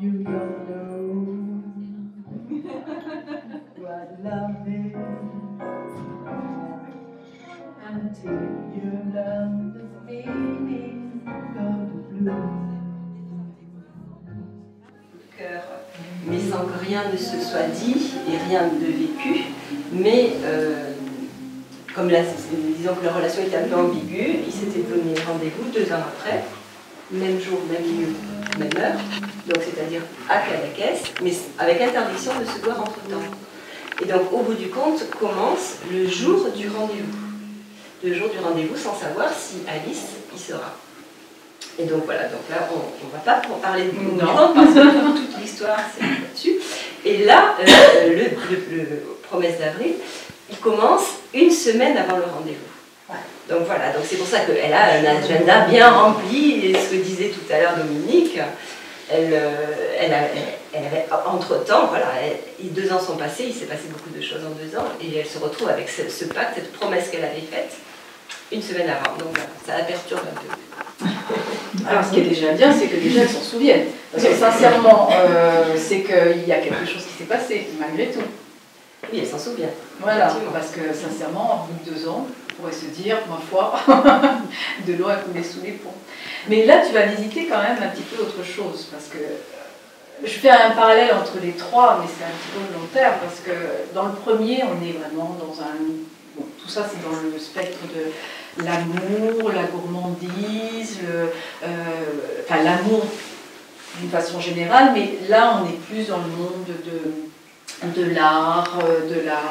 you don't know what love is until you learn the meaning of the blues. Mais sans que rien ne se soit dit et rien de vécu, mais comme là, disons que leur relation était un peu ambiguë, ils s'étaient donné rendez-vous 2 ans après, même jour, même lieu, même heure, donc c'est-à-dire à Cadaqués, mais avec interdiction de se voir entre-temps. Et donc au bout du compte commence le jour du rendez-vous. Le jour du rendez-vous sans savoir si Alice y sera. Et donc voilà, donc là on ne va pas parler de compte parce que toute l'histoire c'est là-dessus. Et là, le promesse d'avril, il commence 1 semaine avant le rendez-vous. Donc voilà, donc c'est pour ça qu'elle a un agenda bien rempli, et ce que disait tout à l'heure Dominique, elle avait entre-temps, voilà, 2 ans sont passés, il s'est passé beaucoup de choses en 2 ans, et elle se retrouve avec ce pacte, cette promesse qu'elle avait faite 1 semaine avant. Donc voilà, ça la perturbe un peu. Alors ce qui est déjà bien, c'est que déjà elles s'en souviennent. Parce que sincèrement, c'est qu'il y a quelque chose qui s'est passé, malgré tout. Oui, elle s'en souvient. Voilà, parce que sincèrement, au bout de 2 ans, on pourrait se dire, ma foi, de l'eau a coulé sous les ponts. Mais là, tu vas visiter quand même un petit peu autre chose, parce que je fais un parallèle entre les 3, mais c'est un petit peu long terme, parce que dans le premier, on est vraiment dans un... Bon, tout ça, c'est dans le spectre de l'amour, la gourmandise, enfin l'amour d'une façon générale, mais là, on est plus dans le monde de l'art, de la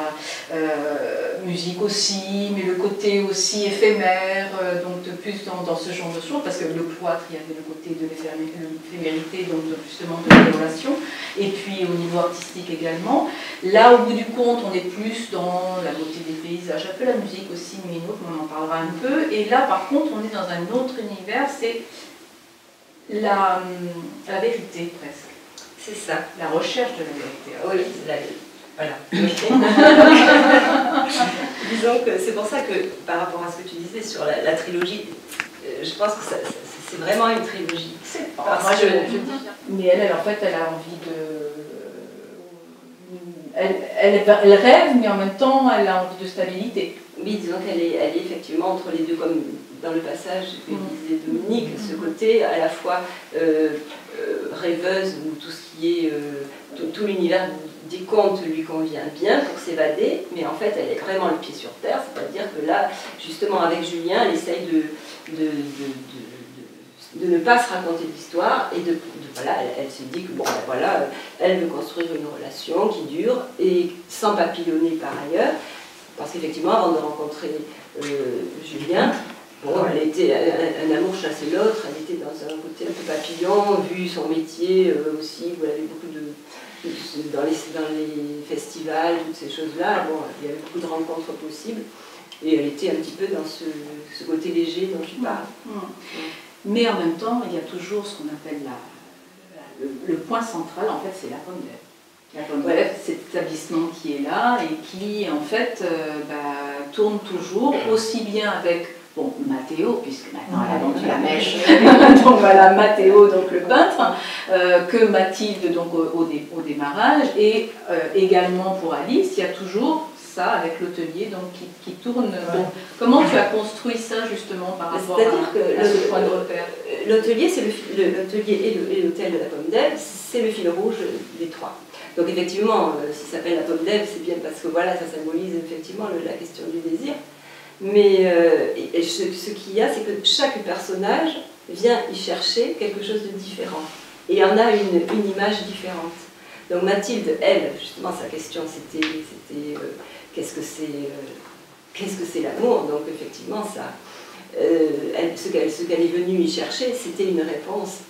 musique aussi, mais le côté aussi éphémère, donc plus dans ce genre de choses, parce que le cloître, il y avait le côté de l'éphémérité, donc justement de la relation, et puis au niveau artistique également. Là, au bout du compte, on est plus dans la beauté des paysages, un peu la musique aussi, mais une autre, on en parlera un peu, et là, par contre, on est dans un autre univers, c'est la vérité, presque. C'est ça. La recherche de la vérité. Oui, voilà. Disons que c'est pour ça que, par rapport à ce que tu disais sur la trilogie, je pense que c'est vraiment une trilogie. Moi, je dis. Mais elle, en fait, elle a envie de... Elle rêve, mais en même temps, elle a envie de stabilité. Oui, disons qu'elle est effectivement entre les deux, comme dans le passage que disait Dominique, ce côté à la fois rêveuse, où tout ce qui est, tout l'univers des contes lui convient bien pour s'évader, mais en fait elle est vraiment le pied sur terre, c'est-à-dire que là, justement avec Julien, elle essaye de ne pas se raconter l'histoire, et voilà, elle se dit que bon, ben voilà, elle veut construire une relation qui dure, et sans papillonner par ailleurs, parce qu'effectivement, avant de rencontrer Julien, bon, elle était un amour chassait l'autre, elle était dans un côté un peu papillon, vu son métier aussi, où elle avait beaucoup dans les festivals, toutes ces choses-là, bon, il y avait beaucoup de rencontres possibles, et elle était un petit peu dans ce côté léger dont tu parles. Mais en même temps, il y a toujours ce qu'on appelle le point central, en fait, c'est la pomme d'Ève. La pomme d'Ève, c'est cet établissement qui est là et qui, en fait, tourne toujours, aussi bien avec, bon, Matteo, puisque maintenant elle a vendu la mèche, donc voilà, Matteo, donc le peintre, que Mathilde, donc au démarrage, et également pour Alice, il y a toujours ça avec l'hôtelier donc qui tourne. Donc, comment tu as construit ça justement par rapport à ce point de repère? L'hôtelier, c'est l'hôtelier et l'hôtel de la Pomme d'Ève, c'est le fil rouge des 3. Donc effectivement, s'il s'appelle la Pomme d'Ève, c'est bien parce que voilà, ça symbolise effectivement la question du désir. Mais ce qu'il y a, c'est que chaque personnage vient y chercher quelque chose de différent. Et en a une image différente. Donc Mathilde, elle, justement, sa question, c'était qu'est-ce que c'est l'amour? Donc effectivement, ça, ce qu'elle est venue y chercher, c'était une réponse.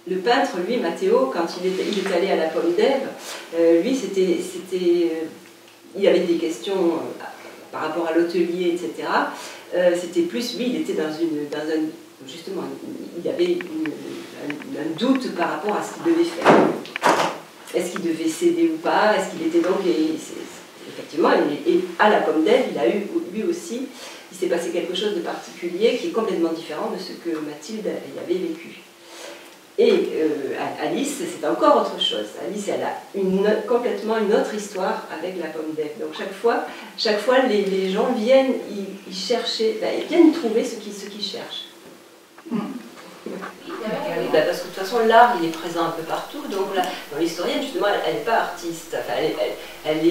Le peintre, lui, Matteo, quand il est allé à la Pomme d'Ève, lui, il y avait des questions par rapport à l'hôtelier, etc. C'était plus, lui, il était dans un justement, il y avait un doute par rapport à ce qu'il devait faire. Est-ce qu'il devait céder ou pas? Est-ce qu'il était donc... effectivement, et à la Pomme d'Ève, il a eu lui aussi il s'est passé quelque chose de particulier qui est complètement différent de ce que Mathilde y avait vécu. Et Alice, c'est encore autre chose. Alice, elle a complètement une autre histoire avec la pomme d'Ève. Donc chaque fois les gens viennent y chercher, ils viennent trouver ce qu'ils cherchent. Parce que de toute façon, l'art, il est présent un peu partout. Donc l'historienne, justement, elle n'est pas artiste. Enfin, elle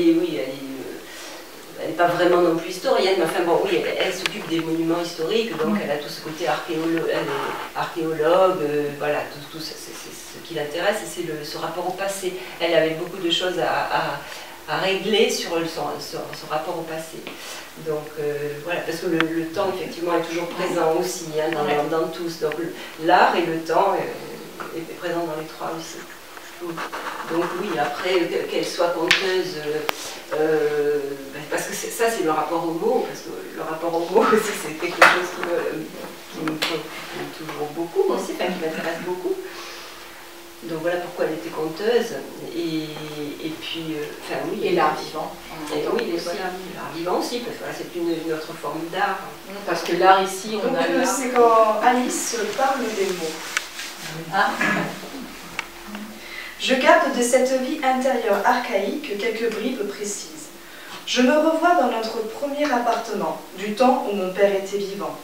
n'est pas vraiment non plus historienne, mais enfin bon, oui, elle s'occupe des monuments historiques, donc elle a tout ce côté archéologue, voilà, tout c'est ce qui l'intéresse, et c'est ce rapport au passé. Elle avait beaucoup de choses à régler sur son rapport au passé. Donc voilà, parce que le temps, effectivement, est toujours présent aussi hein, dans tous. Donc l'art et le temps est présent dans les trois aussi. Donc oui, après, qu'elle soit conteuse, parce que ça c'est le rapport au mot, parce que le rapport au mot aussi c'est quelque chose qui me préoccupe toujours beaucoup aussi, enfin qui m'intéresse beaucoup. Donc voilà pourquoi elle était conteuse, et puis, enfin oui. Et l'art vivant. Et oui, l'art vivant aussi, parce que là c'est une autre forme d'art. Parce que l'art ici, on a l'art. C'est quand Alice parle des mots. Ah. Je garde de cette vie intérieure archaïque quelques bribes précises. Je me revois dans notre premier appartement, du temps où mon père était vivant.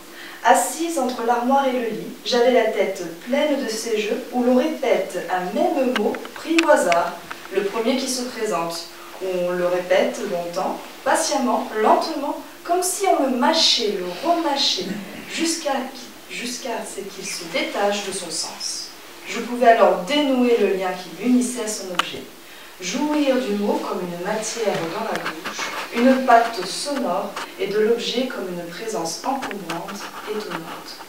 Assise entre l'armoire et le lit, j'avais la tête pleine de ces jeux où l'on répète un même mot pris au hasard, le premier qui se présente, où on le répète longtemps, patiemment, lentement, comme si on le mâchait, le remâchait, jusqu'à ce qu'il se détache de son sens. Je pouvais alors dénouer le lien qui l'unissait à son objet, jouir du mot comme une matière dans la bouche, une pacte sonore et de l'objet comme une présence encombrante, étonnante.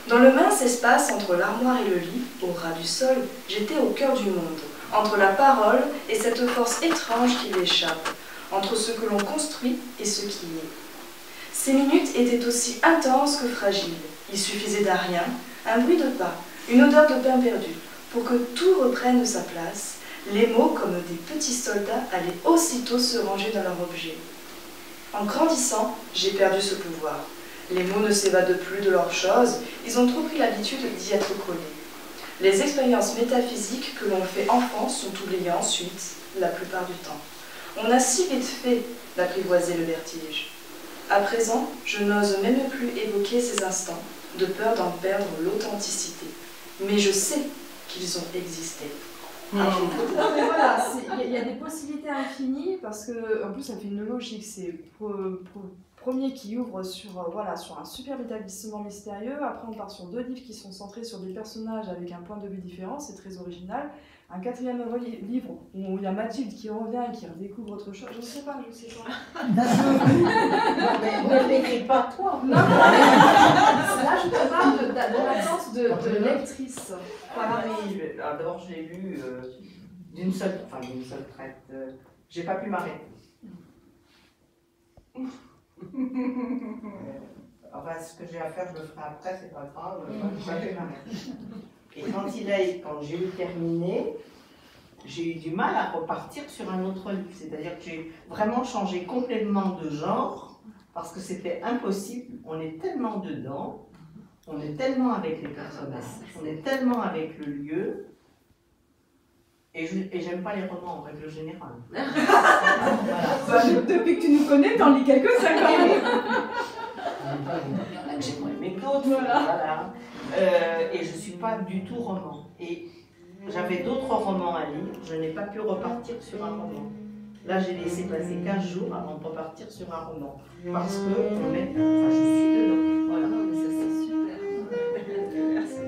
Dans le mince espace entre l'armoire et le lit, au ras du sol, j'étais au cœur du monde, entre la parole et cette force étrange qui l'échappe, entre ce que l'on construit et ce qui est. Ces minutes étaient aussi intenses que fragiles. Il suffisait d'un rien, un bruit de pas, une odeur de pain perdu, pour que tout reprenne sa place. Les mots, comme des petits soldats, allaient aussitôt se ranger dans leur objet. En grandissant, j'ai perdu ce pouvoir. Les mots ne s'évadent plus de leurs choses, ils ont trop pris l'habitude d'y être collés. Les expériences métaphysiques que l'on fait enfant sont oubliées ensuite, la plupart du temps. On a si vite fait d'apprivoiser le vertige. À présent, je n'ose même plus évoquer ces instants, de peur d'en perdre l'authenticité. Mais je sais qu'ils ont existé. Non, mais voilà, il y a des possibilités infinies parce que, en plus, ça fait une logique. C'est premier qui ouvre sur, sur un superbe établissement mystérieux. Après, on part sur 2 livres qui sont centrés sur des personnages avec un point de vue différent. C'est très original. Un 4e livre où il y a Mathilde qui revient et qui redécouvre autre chose. Je ne sais pas. Ne l'écris pas toi. Non, là, je te parle de l'attente de lectrice. Ah oui, d'abord je l'ai lu d'une seule traite. J'ai pas pu m'arrêter. Enfin, ce que j'ai à faire, je le ferai après, c'est pas grave. J'ai pas pu m'arrêter. Et quand j'ai eu terminé, j'ai eu du mal à repartir sur un autre livre. C'est-à-dire que j'ai vraiment changé complètement de genre parce que c'était impossible. On est tellement dedans. On est tellement avec les personnages, on est tellement avec le lieu, et j'aime pas les romans en règle générale. Voilà. Depuis que tu nous connais, t'en lis quelques-uns quand même. Il y en a que j'ai moins aimé que d'autres, voilà. Et je suis pas du tout roman. Et j'avais d'autres romans à lire, je n'ai pas pu repartir sur un roman. Là, j'ai laissé passer 15 jours avant de repartir sur un roman. Parce que je suis dedans. Voilà, mais ça c'est super. Merci.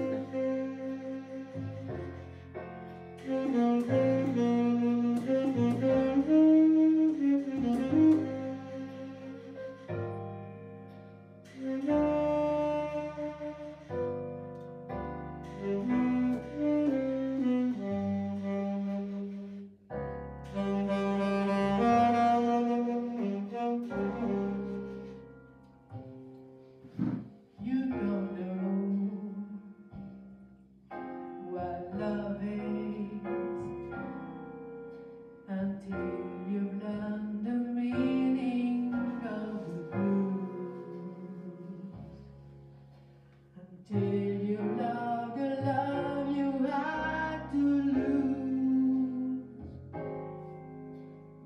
You Till you love the love you had to lose.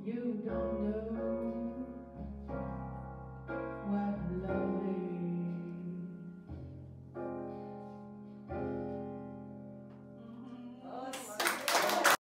You don't know